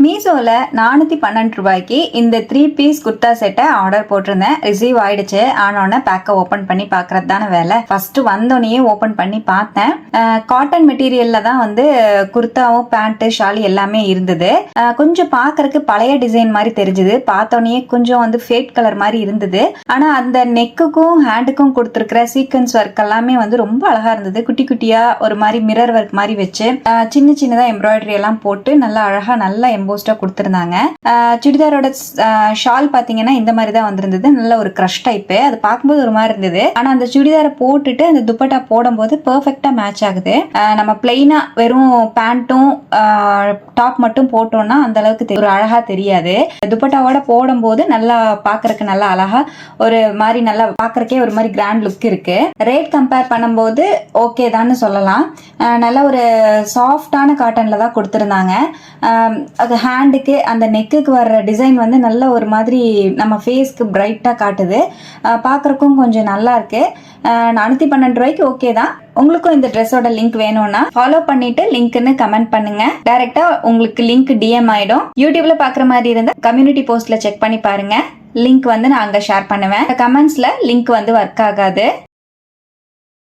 மீஷோல 412 ரூபாய்க்கு இந்த 3 பீஸ் குர்தா செட்டை ஆர்டர் போட்டிருந்தேன். ரிசீவ் ஆயிடுச்சு. ஆனோடனே பேக்கை ஓபன் பண்ணி பாக்குறது தானே வேலை. ஃபர்ஸ்ட் வந்தோடனே ஓபன் பண்ணி பார்த்தேன். காட்டன் மெட்டீரியல்ல தான் வந்து குர்தாவும் பேண்ட் ஷால் எல்லாமே இருந்தது. கொஞ்சம் பாக்குறதுக்கு பழைய டிசைன் மாதிரி தெரிஞ்சது. பார்த்தோடனே கொஞ்சம் வந்து ஃபேட் கலர் மாதிரி இருந்தது. ஆனா அந்த நெக்குக்கும் ஹேண்டுக்கும் கொடுத்துருக்கிற சீக்வன்ஸ் ஒர்க் எல்லாமே வந்து ரொம்ப அழகா இருந்தது. குட்டி குட்டியா ஒரு மாதிரி மிரர் ஒர்க் மாதிரி வச்சு சின்ன சின்னதா எம்ப்ராய்டரி எல்லாம் போட்டு நல்லா அழகா நல்லா எம்போஸ்டா கொடுத்திருந்தாங்க. சுடிதாரோட ஷால் பாத்தீங்கன்னா இந்த மாதிரி தான் வந்திருந்தது. நல்ல ஒரு கிரஷ் டைப். அது பார்க்கும்போது ஒரு மாதிரி இருந்தது. ஆனா அந்த சுடிதாரை போட்டுட்டு அந்த துப்பட்டா போடும்போது பெர்ஃபெக்ட்டா மேட்ச் ஆகுது. நம்ம பிளைனா வெறும் பேண்ட்டும் டாப் மட்டும் போட்டோம்னா அந்த அளவுக்கு ஒரு அழகா தெரியாது. துப்பட்டாவோட போடும்போது நல்லா பாக்குறதுக்கு நல்லா அழகா ஒரு மாதிரி நல்லா பாக்குறக்கே ஒரு மாதிரி கிராண்ட் லுக் இருக்கு. ரேட் கம்பேர் பண்ணும்போது ஓகே தான் சொல்லலாம். நல்ல ஒரு சாஃப்டான காட்டன்ல தான் கொடுத்திருந்தாங்க. அது ஹேண்டுக்கு அந்த நெக்குக்கு வர்ற டிசைன் வந்து நல்ல ஒரு மாதிரி நம்ம ஃபேஸ்க்கு பிரைட்டா காட்டுது. பார்க்கறக்கும் கொஞ்சம் நல்லா இருக்கு. 412 ரூபாய்க்கு ஓகே தான். உங்களுக்கும் இந்த ட்ரெஸ்ஸோட லிங்க் வேணும்னா ஃபாலோ பண்ணிட்டு லிங்க்னு கமெண்ட் பண்ணுங்க. டைரக்டா உங்களுக்கு லிங்க் டிஎம் ஆயிடும். யூடியூப்ல பாக்குற மாதிரி இருந்தா கம்யூனிட்டி போஸ்ட்ல செக் பண்ணி பாருங்க. லிங்க் வந்து நான் அங்க ஷேர் பண்ணுவேன். கமெண்ட்ஸ்ல லிங்க் வந்து ஒர்க் ஆகாது.